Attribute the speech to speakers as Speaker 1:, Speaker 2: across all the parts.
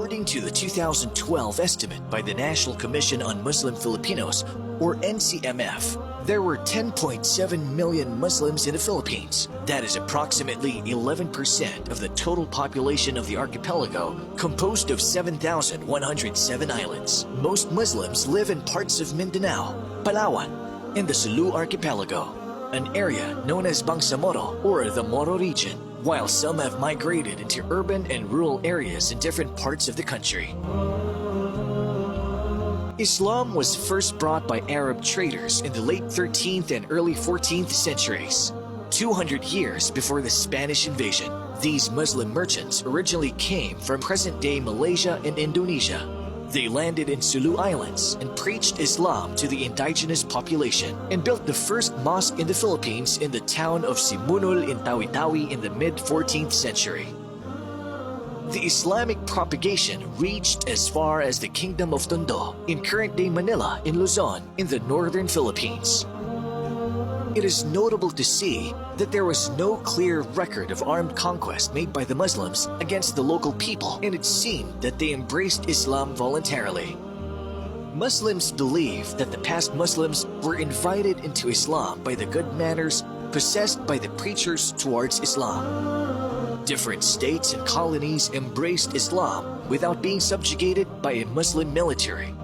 Speaker 1: According to the 2012 estimate by the National Commission on Muslim Filipinos, or NCMF, there were 10.7 million Muslims in the Philippines. That is approximately 11% of the total population of the archipelago, composed of 7,107 islands. Most Muslims live in parts of Mindanao, Palawan, and the Sulu archipelago, an area known as Bangsamoro or the Moro region, while some have migrated into urban and rural areas in different parts of the country. Islam was first brought by Arab traders in the late 13th and early 14th centuries. 200 years before the Spanish invasion, these Muslim merchants originally came from present-day Malaysia and Indonesia. They landed in Sulu Islands and preached Islam to the indigenous population and built the first mosque in the Philippines in the town of Simunul in Tawi-Tawi in the mid-14th century. The Islamic propagation reached as far as the Kingdom of Tondo in current-day Manila in Luzon in the northern Philippines. It is notable to see that there was no clear record of armed conquest made by the Muslims against the local people, and it seemed that they embraced Islam voluntarily. Muslims believe that the past Muslims were invited into Islam by the good manners possessed by the preachers towards Islam. Different states and colonies embraced Islam without being subjugated by a Muslim military.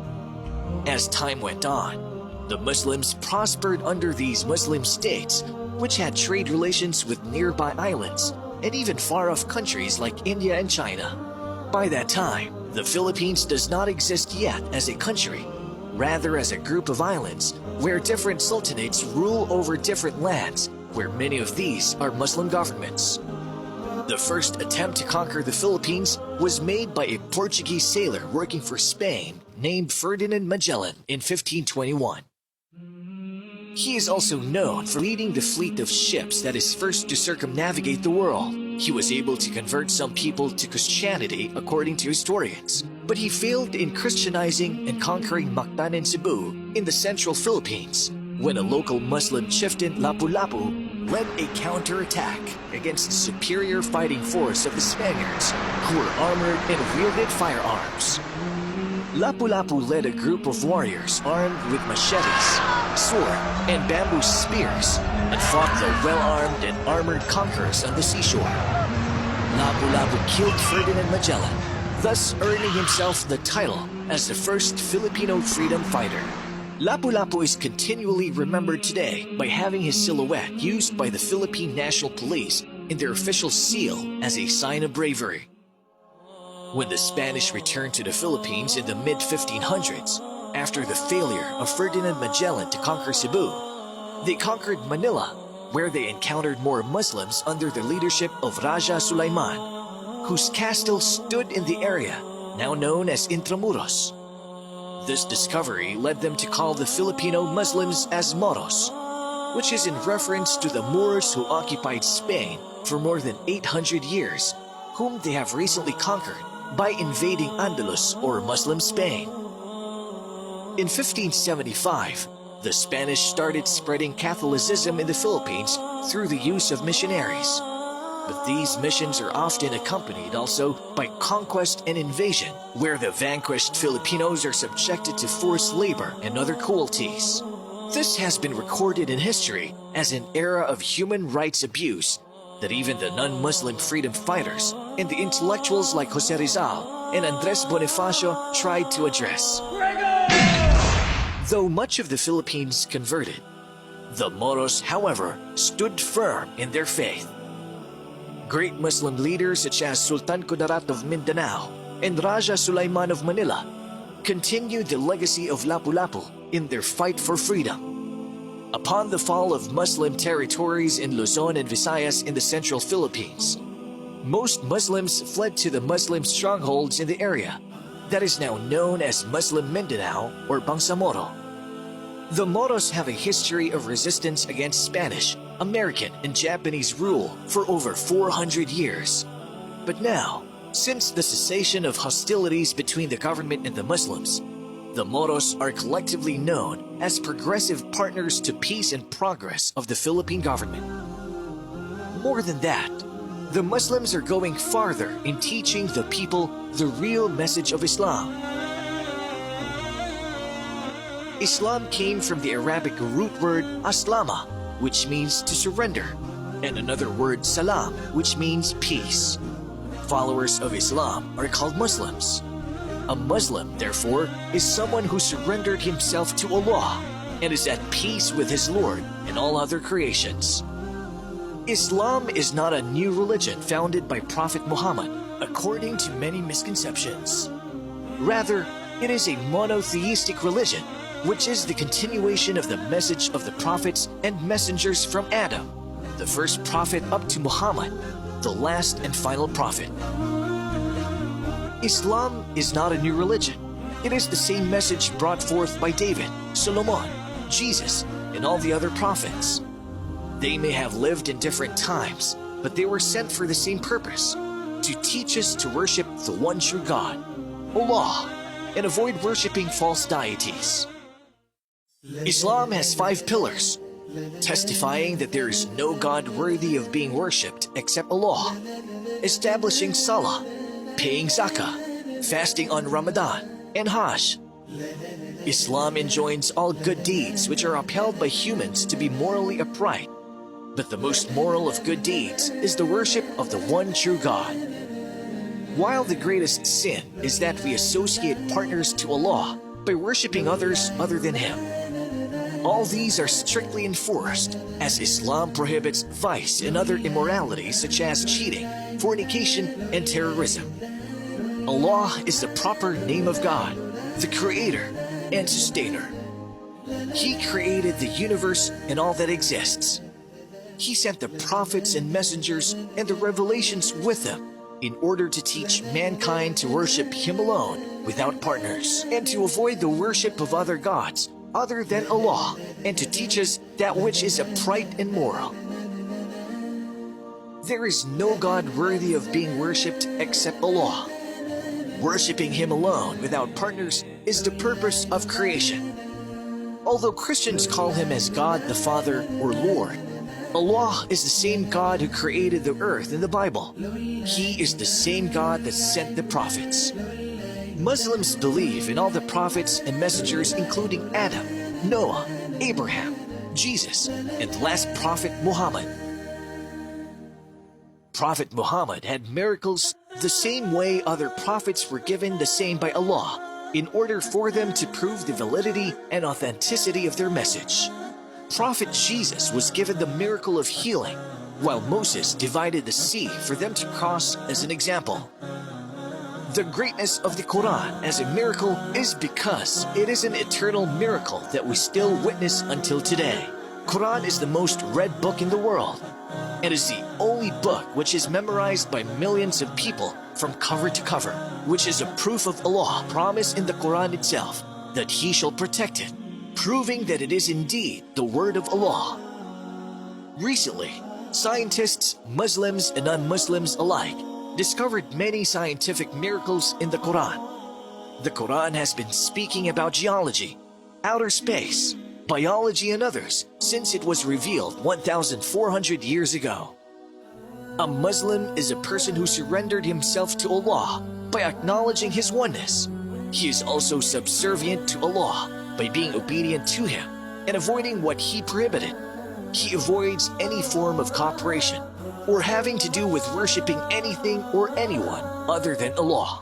Speaker 1: As time went on, the Muslims prospered under these Muslim states, which had trade relations with nearby islands and even far-off countries like India and China. By that time, the Philippines does not exist yet as a country, rather as a group of islands where different sultanates rule over different lands, where many of these are Muslim governments. The first attempt to conquer the Philippines was made by a Portuguese sailor working for Spain named Ferdinand Magellan in 1521. He is also known for leading the fleet of ships that is first to circumnavigate the world. He was able to convert some people to Christianity according to historians, but he failed in Christianizing and conquering Mactan and Cebu in the central Philippines when a local Muslim chieftain, Lapu-Lapu, led a counterattack against the superior fighting force of the Spaniards, who were armored and wielded firearms. Lapu-Lapu led a group of warriors armed with machetes, sword, and bamboo spears and fought the well-armed and armored conquerors on the seashore. Lapu-Lapu killed Ferdinand Magellan, thus earning himself the title as the first Filipino freedom fighter. Lapu-Lapu is continually remembered today by having his silhouette used by the Philippine National Police in their official seal as a sign of bravery. When the Spanish returned to the Philippines in the mid-1500s, after the failure of Ferdinand Magellan to conquer Cebu, they conquered Manila, where they encountered more Muslims under the leadership of Raja Sulaiman, whose castle stood in the area now known as Intramuros. This discovery led them to call the Filipino Muslims as Moros, which is in reference to the Moors who occupied Spain for more than 800 years, whom they have recently conquered by invading Andalus or Muslim Spain. In 1575, the Spanish started spreading Catholicism in the Philippines through the use of missionaries. But these missions are often accompanied also by conquest and invasion, where the vanquished Filipinos are subjected to forced labor and other cruelties. This has been recorded in history as an era of human rights abuse that even the non-Muslim freedom fighters and the intellectuals like Jose Rizal and Andres Bonifacio tried to address. Though much of the Philippines converted, the Moros, however, stood firm in their faith. Great Muslim leaders such as Sultan Kudarat of Mindanao and Raja Sulaiman of Manila continued the legacy of Lapu-Lapu in their fight for freedom. Upon the fall of Muslim territories in Luzon and Visayas in the central Philippines, most Muslims fled to the Muslim strongholds in the area that is now known as Muslim Mindanao or Bangsamoro. The Moros have a history of resistance against Spanish, American, and Japanese rule for over 400 years. But now, since the cessation of hostilities between the government and the Muslims, the Moros are collectively known as progressive partners to peace and progress of the Philippine government. More than that, the Muslims are going farther in teaching the people the real message of Islam. Islam came from the Arabic root word aslama, which means to surrender, and another word salam, which means peace. Followers of Islam are called Muslims. A Muslim, therefore, is someone who surrendered himself to Allah and is at peace with his Lord and all other creations. Islam is not a new religion founded by Prophet Muhammad, according to many misconceptions. Rather, it is a monotheistic religion, which is the continuation of the message of the prophets and messengers from Adam, the first prophet, up to Muhammad, the last and final prophet. Islam is not a new religion. It is the same message brought forth by David, Solomon, Jesus, and all the other prophets. They may have lived in different times, but they were sent for the same purpose, to teach us to worship the one true God, Allah, and avoid worshiping false deities. Islam has 5 pillars, testifying that there is no God worthy of being worshipped except Allah, establishing Salah, paying Zakah, fasting on Ramadan, and Hajj. Islam enjoins all good deeds which are upheld by humans to be morally upright, but the most moral of good deeds is the worship of the one true God. While the greatest sin is that we associate partners to Allah by worshipping others other than Him. All these are strictly enforced, as Islam prohibits vice and other immoralities such as cheating, fornication, and terrorism. Allah is the proper name of God, the Creator and Sustainer. He created the universe and all that exists. He sent the prophets and messengers and the revelations with them in order to teach mankind to worship Him alone without partners, and to avoid the worship of other gods other than Allah, and to teach us that which is upright and moral. There is no God worthy of being worshipped except Allah. Worshipping Him alone without partners is the purpose of creation. Although Christians call Him as God the Father or Lord, Allah is the same God who created the earth in the Bible. He is the same God that sent the prophets. Muslims believe in all the prophets and messengers, including Adam, Noah, Abraham, Jesus, and the last prophet Muhammad. Prophet Muhammad had miracles the same way other prophets were given the same by Allah, in order for them to prove the validity and authenticity of their message. Prophet Jesus was given the miracle of healing, while Moses divided the sea for them to cross as an example. The greatness of the Quran as a miracle is because it is an eternal miracle that we still witness until today. Quran is the most read book in the world, and is the only book which is memorized by millions of people from cover to cover, which is a proof of Allah's promise in the Quran itself that He shall protect it, proving that it is indeed the word of Allah. Recently, scientists, Muslims and non-Muslims alike, discovered many scientific miracles in the Quran. The Quran has been speaking about geology, outer space, biology and others since it was revealed 1,400 years ago. A Muslim is a person who surrendered himself to Allah by acknowledging His oneness. He is also subservient to Allah by being obedient to Him and avoiding what He prohibited. He avoids any form of cooperation or having to do with worshipping anything or anyone other than Allah.